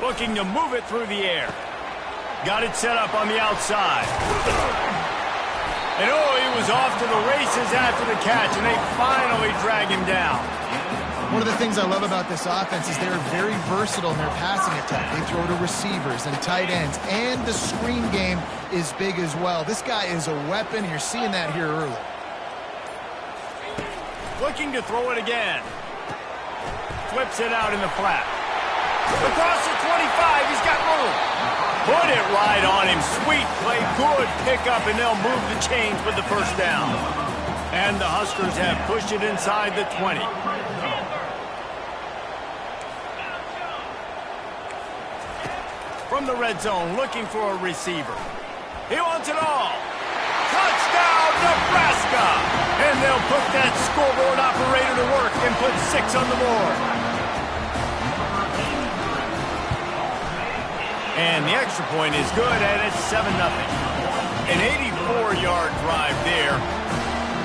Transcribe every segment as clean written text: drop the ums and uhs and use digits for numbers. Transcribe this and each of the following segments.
Looking to move it through the air. Got it set up on the outside. And oh, he was off to the races after the catch, and they finally drag him down. One of the things I love about this offense is they're very versatile in their passing attack. They throw to receivers and tight ends, and the screen game is big as well. This guy is a weapon, and you're seeing that here early. Looking to throw it again. Flips it out in the flat. Across the 25, he's got room. Put it right on him. Sweet play, good pickup, and they'll move the chains with the first down. And the Huskers have pushed it inside the 20. From the red zone, looking for a receiver. He wants it all. Touchdown, Nebraska! And they'll put that scoreboard operator to work and put 6 on the board. And the extra point is good, and it's 7-0. An 84-yard drive there.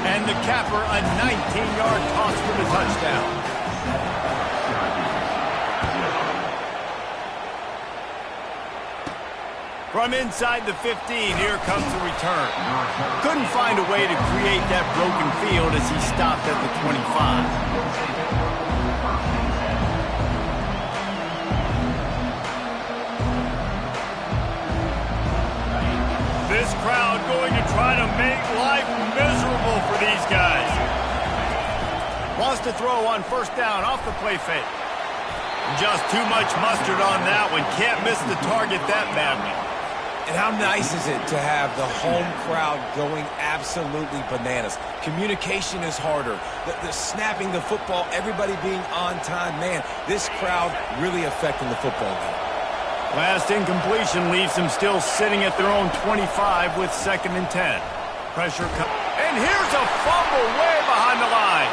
And the capper, a 19-yard toss for the touchdown. From inside the 15, here comes the return. Couldn't find a way to create that broken field as he stopped at the 25. This crowd going to try to make life miserable for these guys. Wants to throw on first down off the play fake. Just too much mustard on that one. Can't miss the target that badly. And how nice is it to have the home crowd going absolutely bananas? Communication is harder. The snapping the football, everybody being on time. Man, this crowd really affecting the football game. Last incompletion leaves them still sitting at their own 25 with 2nd and 10. Pressure comes. And here's a fumble way behind the line.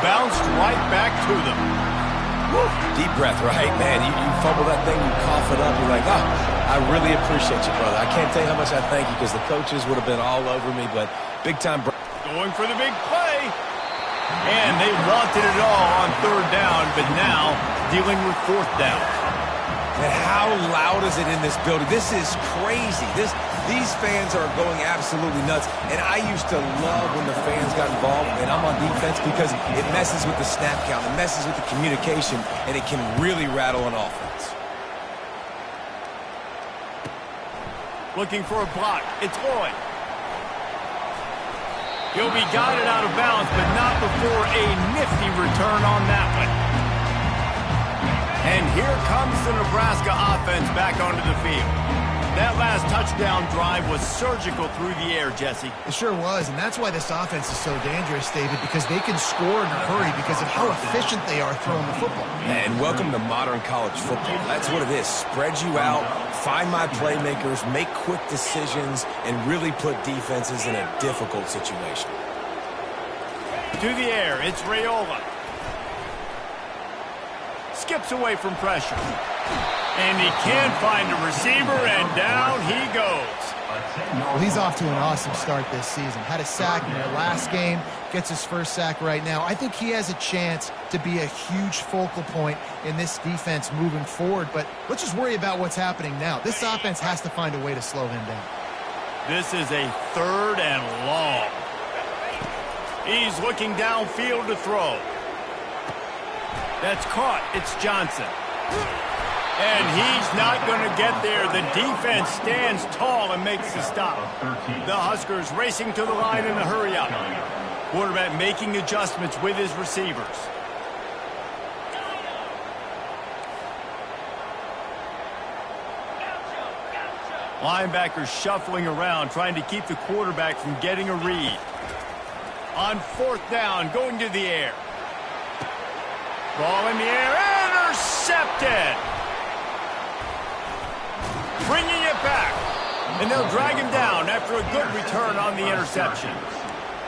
Bounced right back to them. Woo. Deep breath, right, man? You fumble that thing, you cough it up, you're like, oh, I really appreciate you, brother. I can't tell you how much I thank you because the coaches would have been all over me, but big time. Going for the big play. And they wanted it all on 3rd down, but now dealing with 4th down. And how loud is it in this building? This is crazy. These fans are going absolutely nuts. And I used to love when the fans got involved, and I'm on defense because it messes with the snap count. It messes with the communication, and it can really rattle an offense. Looking for a block. It's Lloyd. He'll be guided out of bounds, but not before a nifty return on that one. And here comes the Nebraska offense back onto the field. That last touchdown drive was surgical through the air, Jesse. It sure was, and that's why this offense is so dangerous, David, because they can score in a hurry because of how efficient they are throwing the football. And welcome to modern college football. That's what it is. Spread you out, find my playmakers, make quick decisions, and really put defenses in a difficult situation. To the air, it's Raiola. Skips away from pressure. And he can't find a receiver, and down he goes. Well, he's off to an awesome start this season. Had a sack in their last game, gets his first sack right now. I think he has a chance to be a huge focal point in this defense moving forward, but let's just worry about what's happening now. This offense has to find a way to slow him down. This is a 3rd and long. He's looking downfield to throw. That's caught. It's Johnson. And he's not going to get there. The defense stands tall and makes the stop. The Huskers racing to the line in a hurry-up. Quarterback making adjustments with his receivers. Linebackers shuffling around, trying to keep the quarterback from getting a read. On 4th down, going to the air. Ball in the air, intercepted! Bringing it back. And they'll drag him down after a good return on the interception.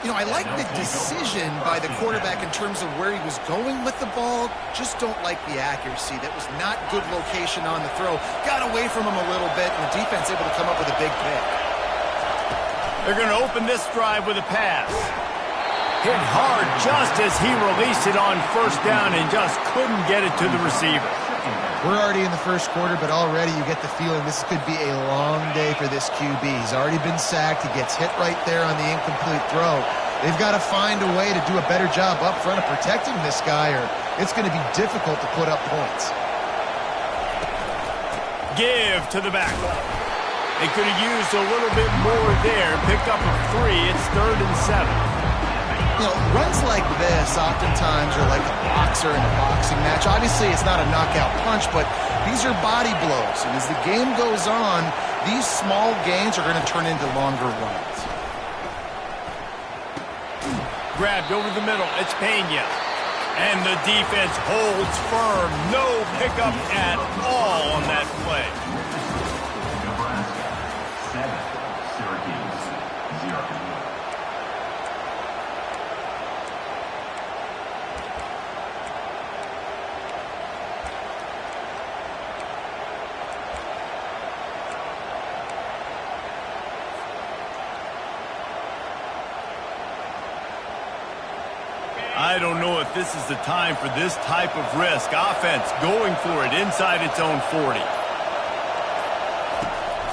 You know, I like the decision by the quarterback in terms of where he was going with the ball. Just don't like the accuracy. That was not good location on the throw. Got away from him a little bit, and the defense able to come up with a big pick. They're going to open this drive with a pass. Hit hard just as he released it on 1st down and just couldn't get it to the receiver. We're already in the first quarter, but already you get the feeling this could be a long day for this QB. He's already been sacked. He gets hit right there on the incomplete throw. They've got to find a way to do a better job up front of protecting this guy, or it's going to be difficult to put up points. Give to the back. They could have used a little bit more there. Pick up a 3. It's 3rd and 7. You know, runs like this oftentimes are like a boxer in a boxing match. Obviously, it's not a knockout punch, but these are body blows. And as the game goes on, these small gains are going to turn into longer runs. Grabbed over the middle. It's Pena. And the defense holds firm. No pickup at all on that play. Nebraska 7, Syracuse 0. I don't know if this is the time for this type of risk. Offense going for it inside its own 40.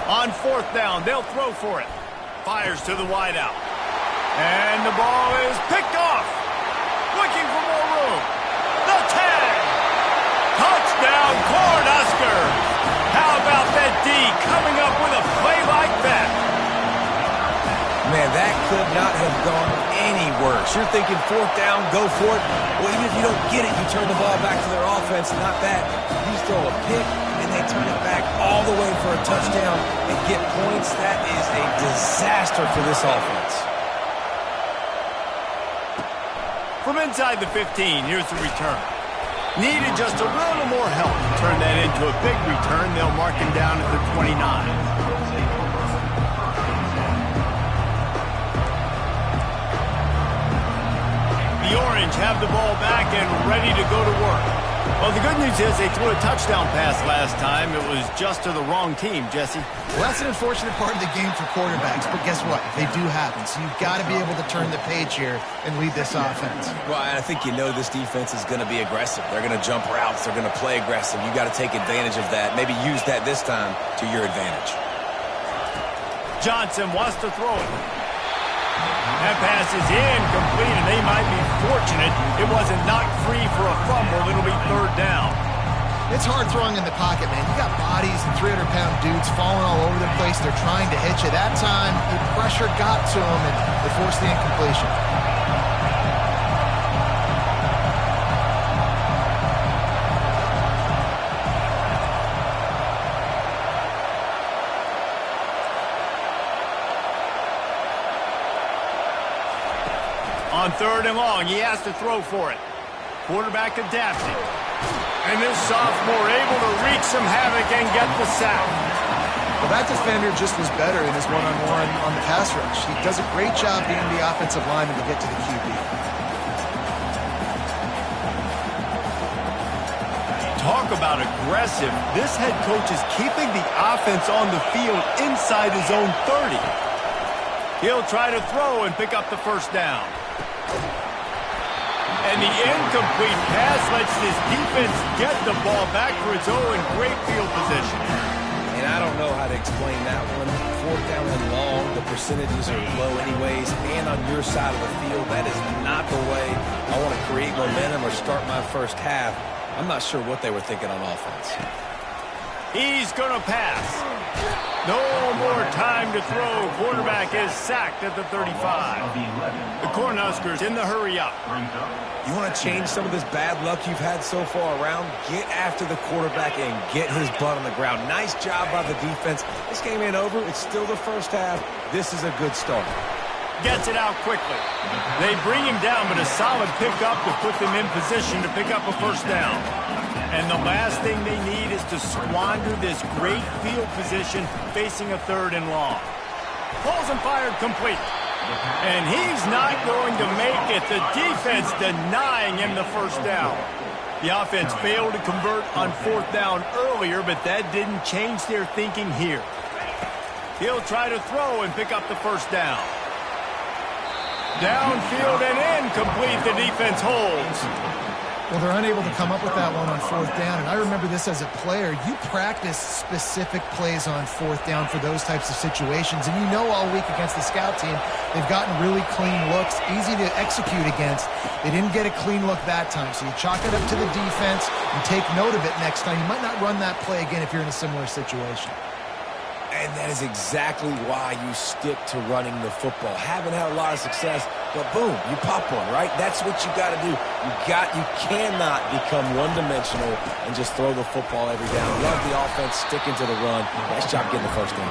On 4th down, they'll throw for it. Fires to the wideout. And the ball is picked off. Looking for more room. The tag. Touchdown, Cornhuskers. How about that D coming up with a play like that? Man, that could not have gone any worse. You're thinking 4th down, go for it. Well, even if you don't get it, you turn the ball back to their offense. Not that. You throw a pick, and they turn it back all the way for a touchdown and get points. That is a disaster for this offense. From inside the 15, here's the return. Needed just a little more help to turn that into a big return. They'll mark him down at the 29. The Orange have the ball back and ready to go to work. Well, the good news is they threw a touchdown pass last time. It was just to the wrong team, Jesse. Well, that's an unfortunate part of the game for quarterbacks, but guess what? They do happen, so you've got to be able to turn the page here and lead this offense. Well, I think you know this defense is going to be aggressive. They're going to jump routes. They're going to play aggressive. You got to take advantage of that. Maybe use that this time to your advantage. Johnson wants to throw it. That pass is incomplete, and they might be fortunate it wasn't knocked free for a fumble. It'll be 3rd down. It's hard throwing in the pocket, man. You got bodies and 300-pound dudes falling all over the place. They're trying to hit you. That time, the pressure got to them, and they forced the incompletion. On 3rd and long, he has to throw for it. Quarterback adapting. And this sophomore able to wreak some havoc and get the sack. Well, that defender just was better in his one-on-one on the pass rush. He does a great job being the offensive lineman to get to the QB. Talk about aggressive. This head coach is keeping the offense on the field inside his own 30. He'll try to throw and pick up the 1st down. And the incomplete pass lets this defense get the ball back for its own great field position. And I don't know how to explain that one. 4th down and long, the percentages are low anyways, and on your side of the field, that is not the way I want to create momentum or start my first half. I'm not sure what they were thinking on offense. He's going to pass. No more time to throw. Quarterback is sacked at the 35. The Cornhuskers in the hurry up. You want to change some of this bad luck you've had so far around? Get after the quarterback and get his butt on the ground. Nice job by the defense. This game ain't over. It's still the first half. This is a good start. Gets it out quickly. They bring him down, but a solid pickup to put them in position to pick up a 1st down. And the last thing they need is to squander this great field position facing a 3rd and long. Pulls and fired complete. And he's not going to make it. The defense denying him the 1st down. The offense failed to convert on 4th down earlier, but that didn't change their thinking here. He'll try to throw and pick up the 1st down. Downfield and incomplete. The defense holds. Well, they're unable to come up with that one on fourth down, and I remember this as a player. You practice specific plays on fourth down for those types of situations, and you know all week against the scout team, they've gotten really clean looks, easy to execute against. They didn't get a clean look that time, so you chalk it up to the defense and take note of it next time. You might not run that play again if you're in a similar situation. And that is exactly why you stick to running the football. Haven't had a lot of success, but boom, you pop one, right? That's what you got to do. You cannot become one-dimensional and just throw the football every down. Love the offense sticking to the run. Nice job getting the first down.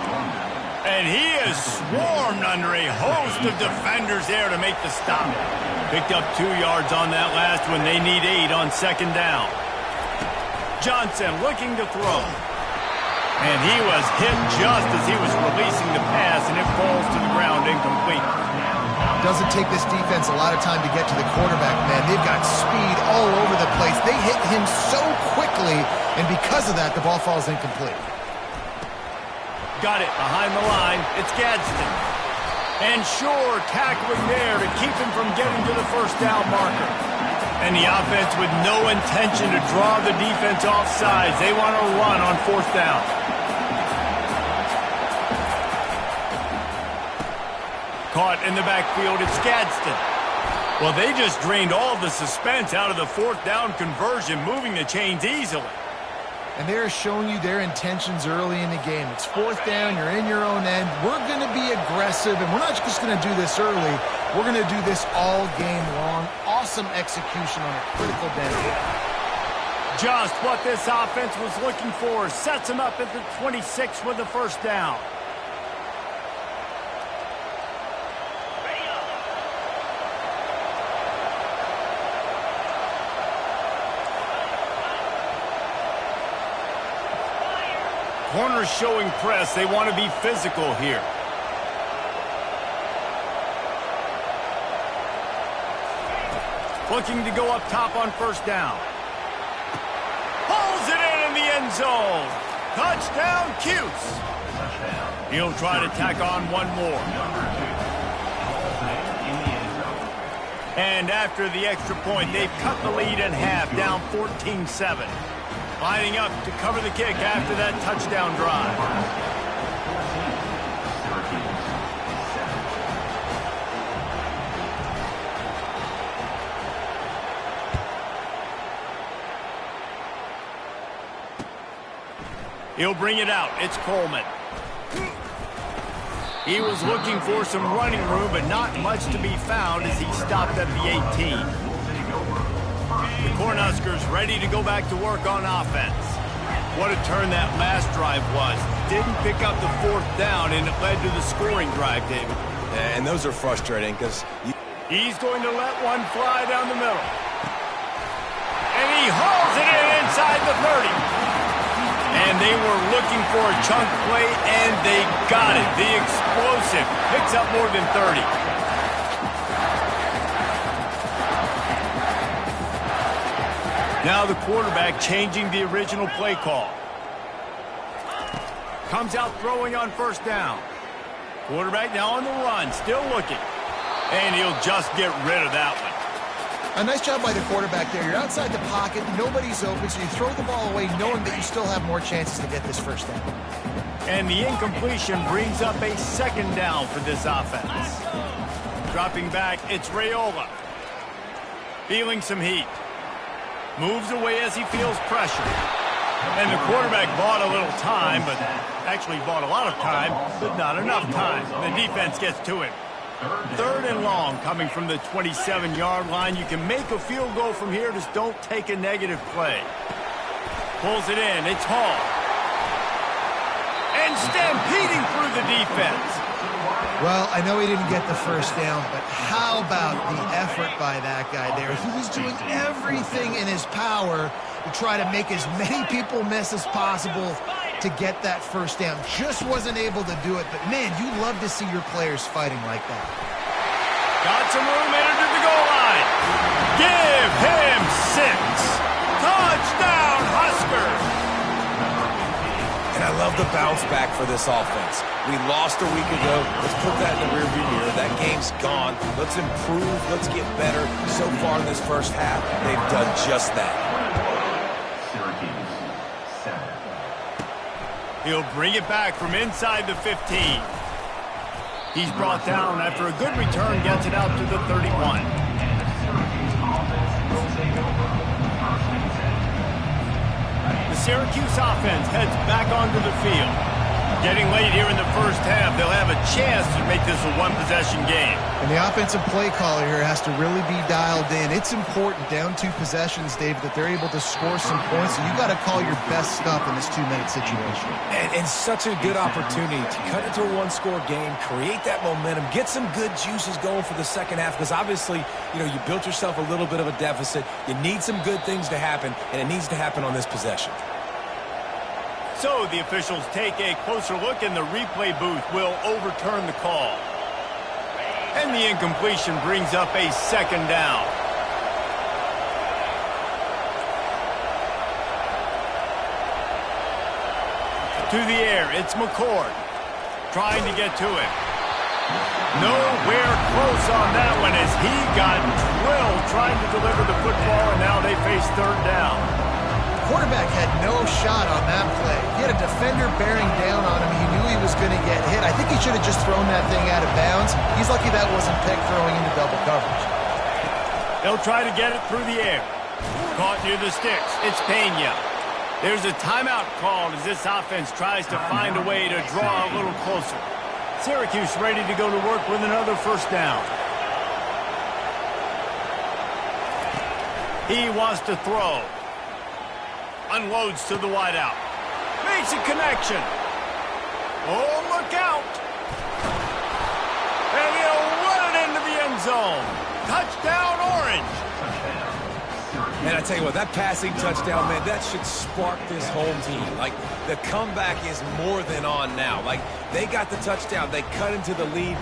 And he is swarmed under a host of defenders there to make the stop. Picked up 2 yards on that last one. They need 8 on second down. Johnson looking to throw. And he was hit just as he was releasing the pass, and it falls to the ground incomplete. Doesn't take this defense a lot of time to get to the quarterback, man. They've got speed all over the place. They hit him so quickly, and because of that, the ball falls incomplete. Got it behind the line. It's Gadsden. And Shore tackling there to keep him from getting to the first down marker. And the offense with no intention to draw the defense off sides. They want to run on fourth down. Caught in the backfield, it's Gadsden. Well, they just drained all the suspense out of the fourth down conversion, moving the chains easily. And they're showing you their intentions early in the game. It's fourth down, you're in your own end. We're going to be aggressive, and we're not just going to do this early. We're going to do this all game long. Awesome execution on a critical down. Just what this offense was looking for. Sets them up at the 26 with the first down. Corners showing press. They want to be physical here. Looking to go up top on first down. Pulls it in the end zone. Touchdown, Cuse. He'll try to tack on one more. And after the extra point, they've cut the lead in half, down 14-7. Lining up to cover the kick after that touchdown drive. He'll bring it out. It's Coleman. He was looking for some running room, but not much to be found as he stopped at the 18. The Cornhuskers ready to go back to work on offense. What a turn that last drive was. Didn't pick up the fourth down, and it led to the scoring drive, David. And those are frustrating because he's going to let one fly down the middle. And he hauls it in inside the 30. And they were looking for a chunk play, and they got it. The explosive picks up more than 30. Now the quarterback changing the original play call. Comes out throwing on first down. Quarterback now on the run, still looking. And he'll just get rid of that one. A nice job by the quarterback there. You're outside the pocket, nobody's open, so you throw the ball away knowing that you still have more chances to get this first down. And the incompletion brings up a second down for this offense. Dropping back, it's Raiola. Feeling some heat. Moves away as he feels pressure. And the quarterback bought a little time, but actually bought a lot of time, but not enough time. The defense gets to him. Third and long coming from the 27-yard line. You can make a field goal from here, just don't take a negative play. Pulls it in, it's Hall. And stampeding through the defense. Well, I know he didn't get the first down, but how about the effort by that guy there? He was doing everything in his power to try to make as many people miss as possible to get that first down. Just wasn't able to do it, but man, you love to see your players fighting like that. Got some room, entered to the goal line. Give him 6. Touchdown, Huskers. And I love the bounce back for this offense. We lost a week ago. Let's put that in the rearview mirror. That game's gone. Let's improve. Let's get better. So far in this first half, they've done just that. Syracuse, 7. He'll bring it back from inside the 15. He's brought down after a good return, gets it out to the 31. The Syracuse offense heads back onto the field. Getting late here in the first half, they'll have a chance to make this a one-possession game. And the offensive play caller here has to really be dialed in. It's important down 2 possessions, Dave, that they're able to score some points. So you got to call your best stuff in this 2-minute situation. And such a good opportunity to cut into a one-score game, create that momentum, get some good juices going for the second half. Because obviously, you know, you built yourself a little bit of a deficit. You need some good things to happen, and it needs to happen on this possession. So the officials take a closer look, and the replay booth will overturn the call. And the incompletion brings up a second down. To the air, it's McCord trying to get to it. Nowhere close on that one as he got drilled trying to deliver the football, and now they face third down. Quarterback had no shot on that play. He had a defender bearing down on him. He knew he was going to get hit. I think he should have just thrown that thing out of bounds. He's lucky that wasn't picked throwing into double coverage. They'll try to get it through the air. Caught near the sticks. It's Pena. There's a timeout called as this offense tries to find a way to draw a little closer. Syracuse ready to go to work with another first down. He wants to throw. Unloads to the wideout. Makes a connection. Oh, look out. And he'll run it into the end zone. Touchdown, Orange. And I tell you what, that passing touchdown, man, that should spark this home team. Like, the comeback is more than on now. Like, they got the touchdown. They cut into the lead.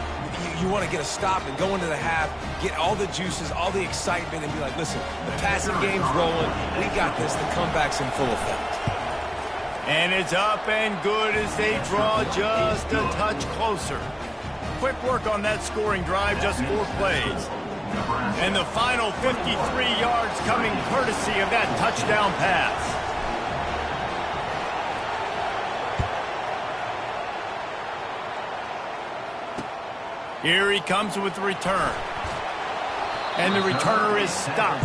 You want to get a stop and go into the half, get all the juices, all the excitement, and be like, listen, the passing game's rolling. We got this. The comeback's in full effect. And it's up and good as they draw just a touch closer. Quick work on that scoring drive, just 4 plays. And the final 53 yards coming courtesy of that touchdown pass. Here he comes with the return. And the returner is stopped.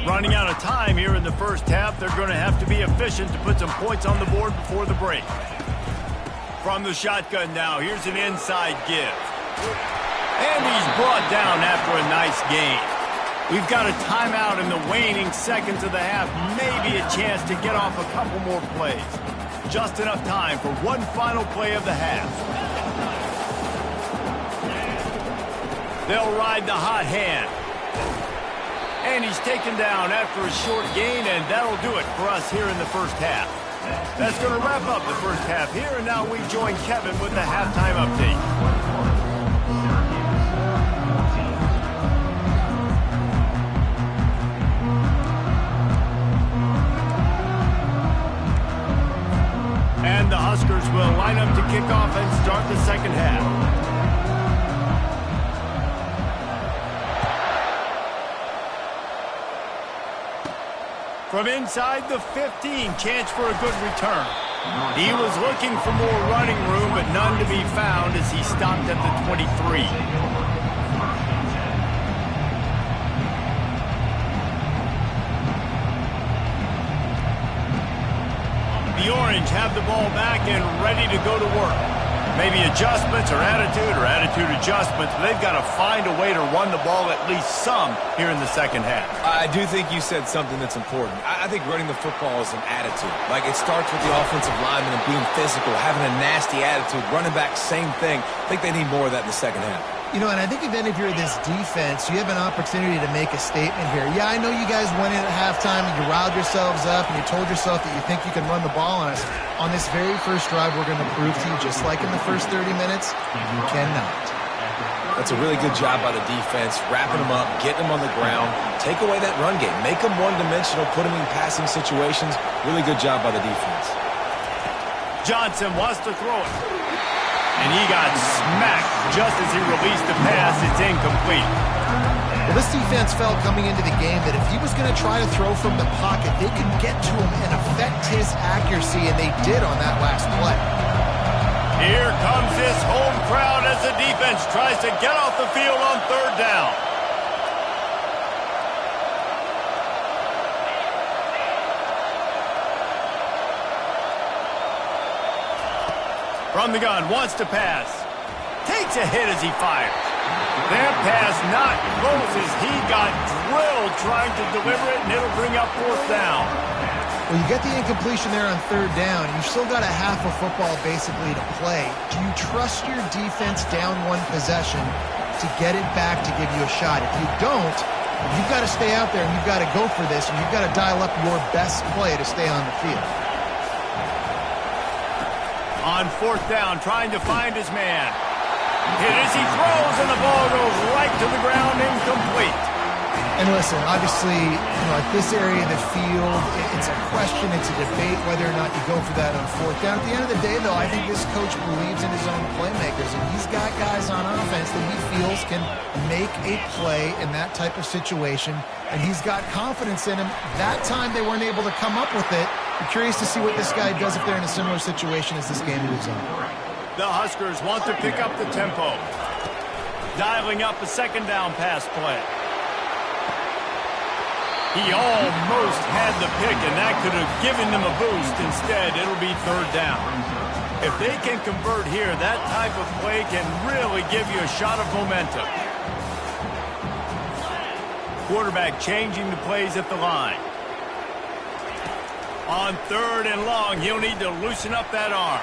Running out of time here in the first half. They're going to have to be efficient to put some points on the board before the break. From the shotgun now, here's an inside give. And he's brought down after a nice gain. We've got a timeout in the waning seconds of the half. Maybe a chance to get off a couple more plays. Just enough time for one final play of the half. They'll ride the hot hand. And he's taken down after a short gain, and that'll do it for us here in the first half. That's going to wrap up the first half here, and now we join Kevin with the halftime update. And the Huskers will line up to kick off and start the second half. From inside the 15, chance for a good return. He was looking for more running room, but none to be found as he stopped at the 23. The Orange have the ball back and ready to go to work. Maybe adjustments or attitude adjustments, but they've got to find a way to run the ball at least some here in the second half. I do think you said something that's important. I think running the football is an attitude. Like, it starts with the offensive lineman and being physical, having a nasty attitude. Running back, same thing. I think they need more of that in the second half. You know, and I think even if you're this defense, you have an opportunity to make a statement here. Yeah, I know you guys went in at halftime and you riled yourselves up and you told yourself that you think you can run the ball on us. On this very first drive, we're going to prove to you, just like in the first 30 minutes, you cannot. That's a really good job by the defense, wrapping them up, getting them on the ground, take away that run game, make them one-dimensional, put them in passing situations. Really good job by the defense. Johnson wants to throw it. And he got smacked just as he released the pass. It's incomplete. Well, this defense felt coming into the game that if he was going to try to throw from the pocket, they could get to him and affect his accuracy, and they did on that last play. Here comes this home crowd as the defense tries to get off the field on third down. From the gun, wants to pass. Takes a hit as he fires. That pass not close as he got drilled trying to deliver it, and it'll bring up fourth down. Well, you get the incompletion there on third down. You've still got a half of football basically to play. Do you trust your defense down one possession to get it back to give you a shot? If you don't, you've got to stay out there and you've got to go for this, and you've got to dial up your best play to stay on the field. On fourth down, trying to find his man. Hit as he throws, and the ball goes right to the ground, incomplete. And listen, obviously, at this area of the field, it's a question, it's a debate whether or not you go for that on fourth down. At the end of the day, though, I think this coach believes in his own playmakers, and he's got guys on offense that he feels can make a play in that type of situation, and he's got confidence in him. That time they weren't able to come up with it. I'm curious to see what this guy does if they're in a similar situation as this game moves on. The Huskers want to pick up the tempo. Dialing up a second down pass play. He almost had the pick, and that could have given them a boost. Instead, it'll be third down. If they can convert here, that type of play can really give you a shot of momentum. Quarterback changing the plays at the line. On third and long, he'll need to loosen up that arm.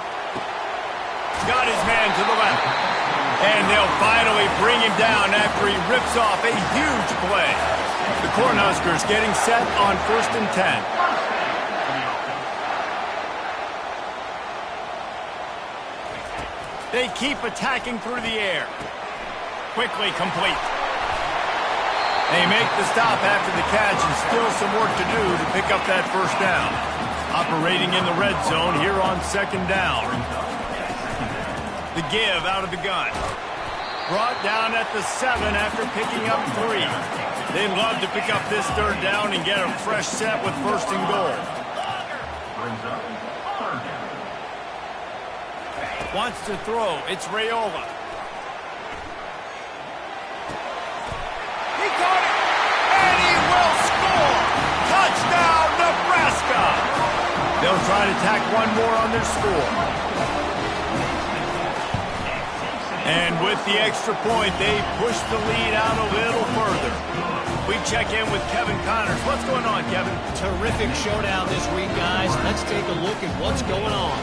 Got his man to the left. And they'll finally bring him down after he rips off a huge play. The Cornhuskers getting set on 1st and 10. They keep attacking through the air. Quickly complete. They make the stop after the catch, and still some work to do to pick up that first down. Operating in the red zone here on second down. The give out of the gun. Brought down at the 7 after picking up 3. They'd love to pick up this third down and get a fresh set with 1st and goal. Wants to throw. It's Raiola. He got it! And he will score! Touchdown, Nebraska! They'll try to tack one more on their score. And with the extra point, they push the lead out a little further. We check in with Kevin Connors. What's going on, Kevin? Terrific showdown this week, guys. Let's take a look at what's going on.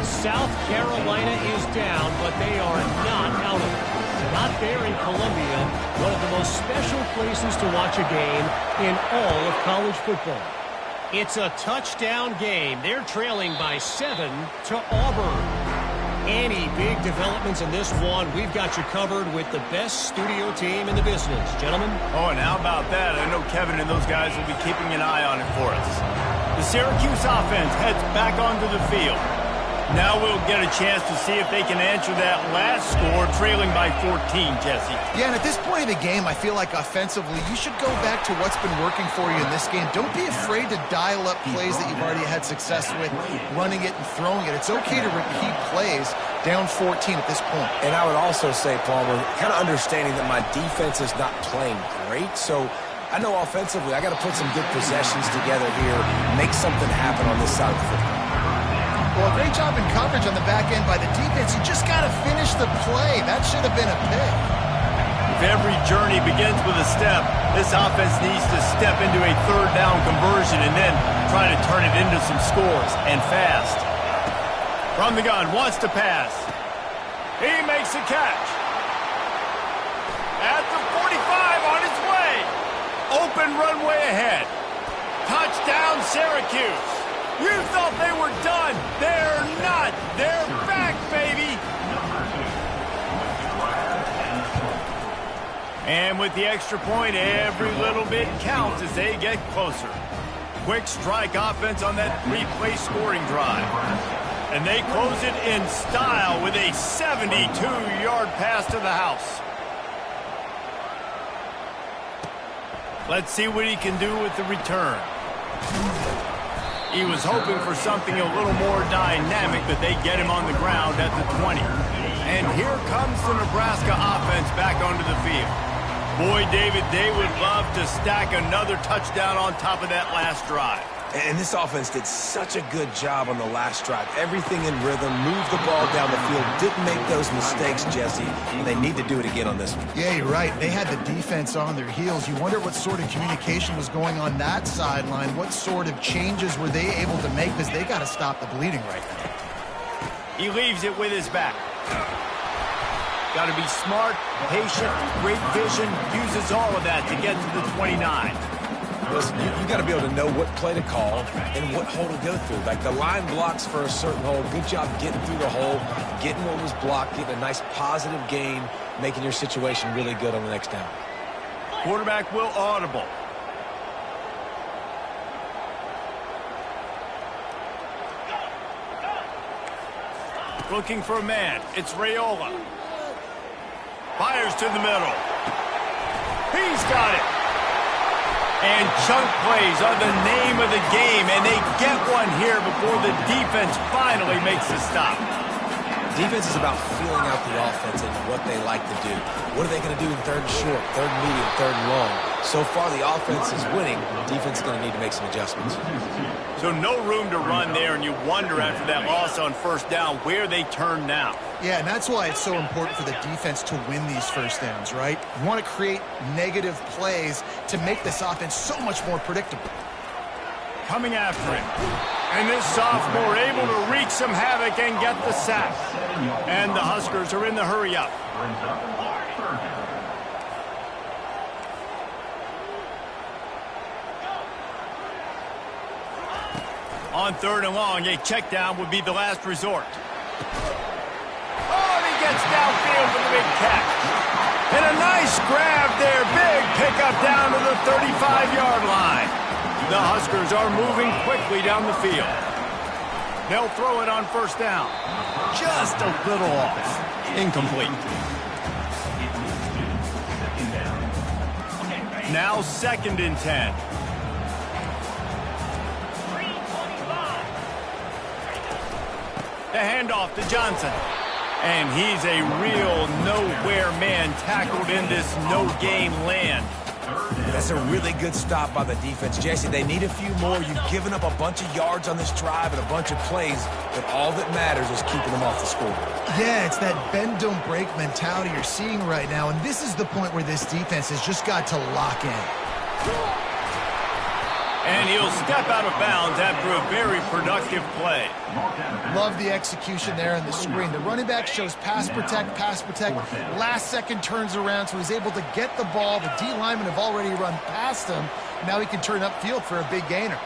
South Carolina is down, but they are not out of it. Not there in Columbia, one of the most special places to watch a game in all of college football. It's a touchdown game. They're trailing by 7 to Auburn. Any big developments in this one, we've got you covered with the best studio team in the business. Gentlemen? Oh, and how about that? I know Kevin and those guys will be keeping an eye on it for us. The Syracuse offense heads back onto the field. Now we'll get a chance to see if they can answer that last score, trailing by 14, Jesse. Yeah, and at this point in the game, I feel like offensively, you should go back to what's been working for you in this game. Don't be afraid to dial up plays that you've already had success with, running it and throwing it. It's okay to repeat plays down 14 at this point. And I would also say, Palmer, kind of understanding that my defense is not playing great, so I know offensively I got to put some good possessions together here, make something happen on this side of the football. Well, great job in coverage on the back end by the defense. You just got to finish the play. That should have been a pick. If every journey begins with a step, this offense needs to step into a third down conversion and then try to turn it into some scores, and fast. From the gun, wants to pass. He makes a catch. At the 45, on his way. Open runway ahead. Touchdown, Syracuse. You thought they were done. They're not. They're back, baby. And with the extra point, every little bit counts as they get closer. Quick strike offense on that three-play scoring drive. And they close it in style with a 72-yard pass to the house. Let's see what he can do with the return. He was hoping for something a little more dynamic, but they get him on the ground at the 20. And here comes the Nebraska offense back onto the field. Boy, David, they would love to stack another touchdown on top of that last drive. And this offense did such a good job on the last drive. Everything in rhythm, moved the ball down the field, didn't make those mistakes, Jesse, and they need to do it again on this one. Yeah, you're right. They had the defense on their heels. You wonder what sort of communication was going on that sideline. What sort of changes were they able to make, because they got to stop the bleeding right now. He leaves it with his back. Got to be smart, patient, great vision, uses all of that to get to the 29. Listen, you got to be able to know what play to call and what hole to go through. Like the line blocks for a certain hole. Good job getting through the hole, getting what was blocked, getting a nice positive gain, making your situation really good on the next down. Quarterback will audible. Looking for a man. It's Raiola. Fires to the middle. He's got it. And chunk plays are the name of the game, and they get one here before the defense finally makes the stop. Defense is about feeling out the offense and what they like to do. What are they going to do in third and short, third and medium, third and long? So far, the offense is winning. Defense is going to need to make some adjustments. So no room to run there, and you wonder after that loss on first down where they turn now. Yeah, and that's why it's so important for the defense to win these first downs, right? You want to create negative plays to make this offense so much more predictable. Coming after him. And this sophomore able to wreak some havoc and get the sack. And the Huskers are in the hurry-up. On third and long, a check down would be the last resort. Oh, and he gets downfield for the big catch. And a nice grab there. Big pickup down to the 35-yard line. The Huskers are moving quickly down the field. They'll throw it on first down. Just a little off. Incomplete. Now 2nd and 10. The handoff to Johnson. And he's a real nowhere man tackled in this no-game land. That's a really good stop by the defense. Jesse, they need a few more. You've given up a bunch of yards on this drive and a bunch of plays, but all that matters is keeping them off the scoreboard. Yeah, it's that bend, don't break mentality you're seeing right now, and this is the point where this defense has just got to lock in. And he'll step out of bounds after a very productive play. Love the execution there on the screen. The running back shows pass protect, pass protect. Last second turns around, so he's able to get the ball. The D linemen have already run past him. Now he can turn upfield for a big gainer.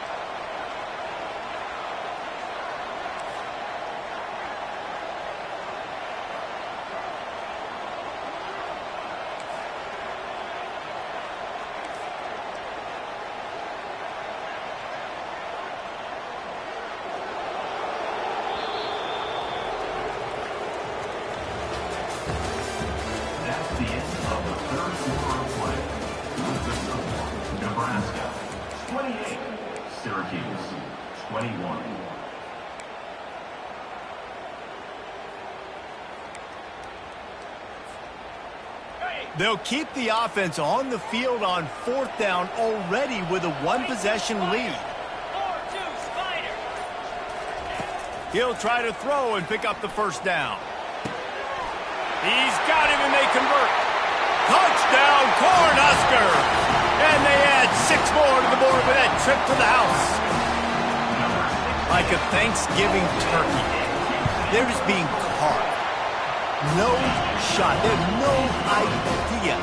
The end of the third quarter of play. With the score, Nebraska 28, Syracuse 21. They'll keep the offense on the field on fourth down already with a one-possession lead. He'll try to throw and pick up the first down. He's got him, and they convert. Touchdown, Cornhusker! And they add 6 more to the board with that trip to the house. Like a Thanksgiving turkey, they're just being carved. No shot. They have no idea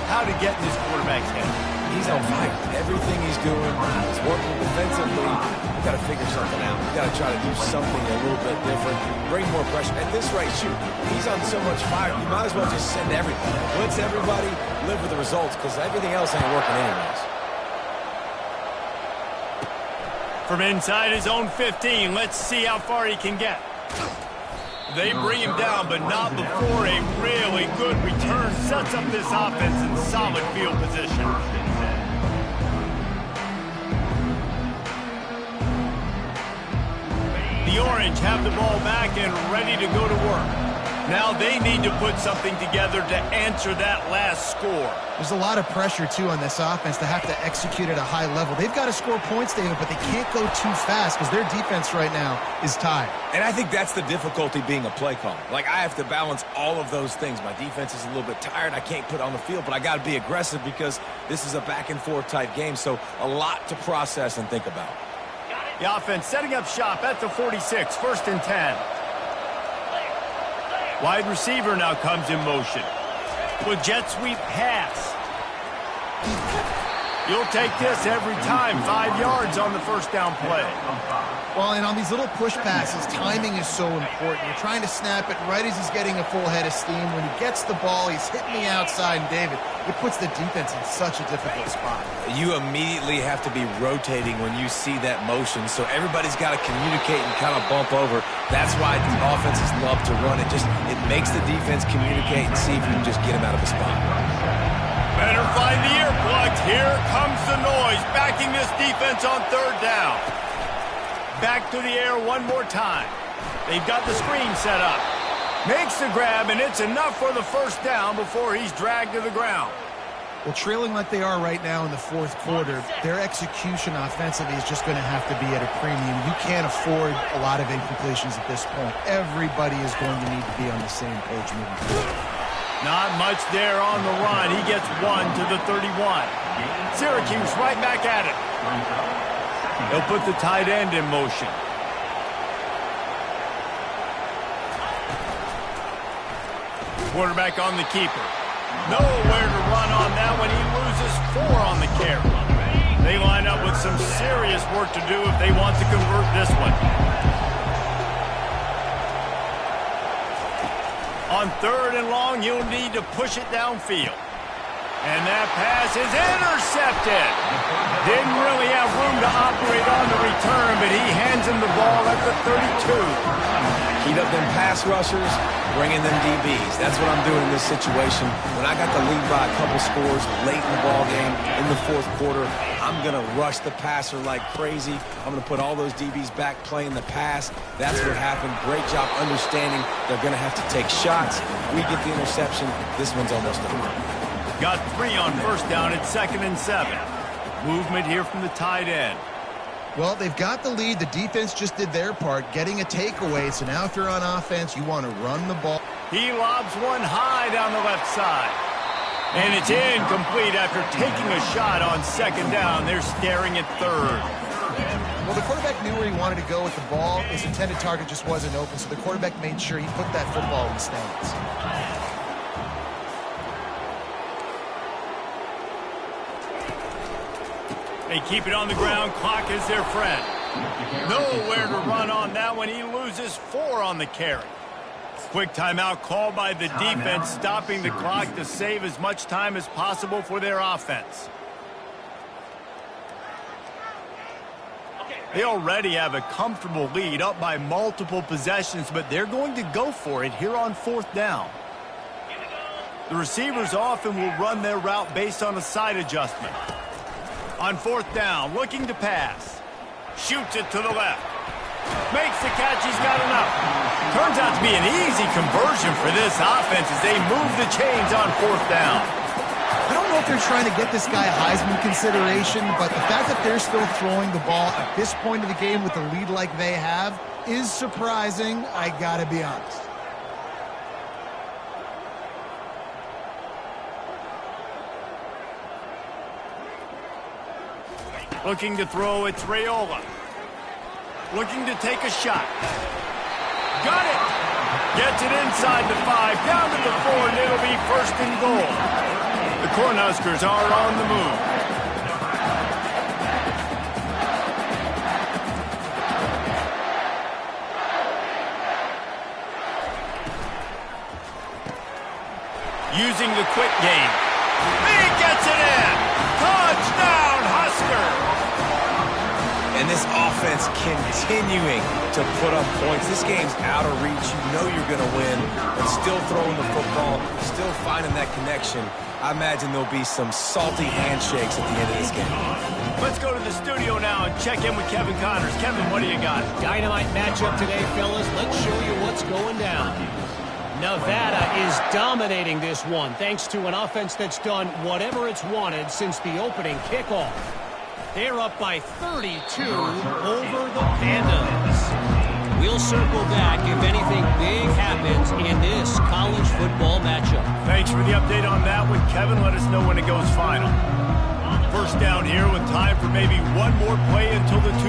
how to get in this quarterback's head. He's on fire. Everything he's doing is working defensively. We've got to figure something out. We've got to try to do something a little bit different, bring more pressure. At this rate, shoot, he's on so much fire, you might as well just send everybody. Blitz everybody, live with the results because everything else ain't working anyways. From inside his own 15, let's see how far he can get. They bring him down, but not before a really good return sets up this offense in solid field position. The Orange have the ball back and ready to go to work. Now they need to put something together to answer that last score. There's a lot of pressure, too, on this offense to have to execute at a high level. They've got to score points, David, but they can't go too fast because their defense right now is tired. And I think that's the difficulty being a play caller. Like, I have to balance all of those things. My defense is a little bit tired. I can't put on the field, but I got to be aggressive because this is a back-and-forth type game, so a lot to process and think about. The offense setting up shop at the 46, 1st and 10. Wide receiver now comes in motion. With jet sweep pass. You'll take this every time. 5 yards on the first down play. Well, and on these little push passes, timing is so important. You're trying to snap it right as he's getting a full head of steam. When he gets the ball, he's hitting the outside, and David, it puts the defense in such a difficult spot. You immediately have to be rotating when you see that motion, so everybody's got to communicate and kind of bump over. That's why the offenses love to run it. It makes the defense communicate and see if you can just get him out of a spot. Better find the earplugs. Here comes the noise, backing this defense on 3rd down. Back to the air one more time. They've got the screen set up. Makes the grab, and it's enough for the 1st down before he's dragged to the ground. Well, trailing like they are right now in the 4th quarter, their execution offensively is just going to have to be at a premium. You can't afford a lot of incompletions at this point. Everybody is going to need to be on the same page moving forward. Not much there on the run. He gets 1 to the 31. Syracuse right back at it. They'll put the tight end in motion. Quarterback on the keeper. Nowhere to run on that when he loses 4 on the carry. They line up with some serious work to do if they want to convert this one. On 3rd and long, you'll need to push it downfield. And that pass is intercepted. Didn't really have room to operate on the return, but he hands him the ball at the 32. Heat up them pass rushers, bring in them DBs. That's what I'm doing in this situation. When I got the lead by a couple scores late in the ball game, in the 4th quarter, I'm going to rush the passer like crazy. I'm going to put all those DBs back playing the pass. That's what happened. Great job understanding they're going to have to take shots. We get the interception. This one's almost over. Got 3 on 1st down at 2nd and 7. Movement here from the tight end. Well, they've got the lead. The defense just did their part, getting a takeaway. So now if you're on offense, you want to run the ball. He lobs one high down the left side. And it's incomplete after taking a shot on 2nd down. They're staring at 3rd. Well, the quarterback knew where he wanted to go with the ball. His intended target just wasn't open, so the quarterback made sure he put that football in the stands. They keep it on the ground. Clock is their friend. Nowhere to run on that one. He loses 4 on the carry. Quick timeout called by the defense, stopping the clock to save as much time as possible for their offense. They already have a comfortable lead, up by multiple possessions, but they're going to go for it here on 4th down. The receivers often will run their route based on a side adjustment. On 4th down, looking to pass. Shoots it to the left. Makes the catch, he's got enough. Turns out to be an easy conversion for this offense as they move the chains on 4th down. I don't know if they're trying to get this guy Heisman consideration, but the fact that they're still throwing the ball at this point of the game with a lead like they have is surprising, I gotta be honest. Looking to throw, it's Raiola. Looking to take a shot. Got it! Gets it inside the 5, down to the 4, and it'll be 1st and goal. The Cornhuskers are on the move. Using the quick game. it in. Touchdown, Husker. And this offense continuing to put up points. This game's out of reach. You know you're going to win, but still throwing the football, still finding that connection. I imagine there'll be some salty handshakes at the end of this game. Let's go to the studio now and check in with Kevin Connors. Kevin, what do you got? Dynamite matchup today, fellas. Let's show you what's going down. Nevada is dominating this one thanks to an offense that's done whatever it's wanted since the opening kickoff. They're up by 32 over the Pandas. We'll circle back if anything big happens in this college football matchup. Thanks for the update on that one, Kevin. Let us know when it goes final. First down here with time for maybe one more play until the two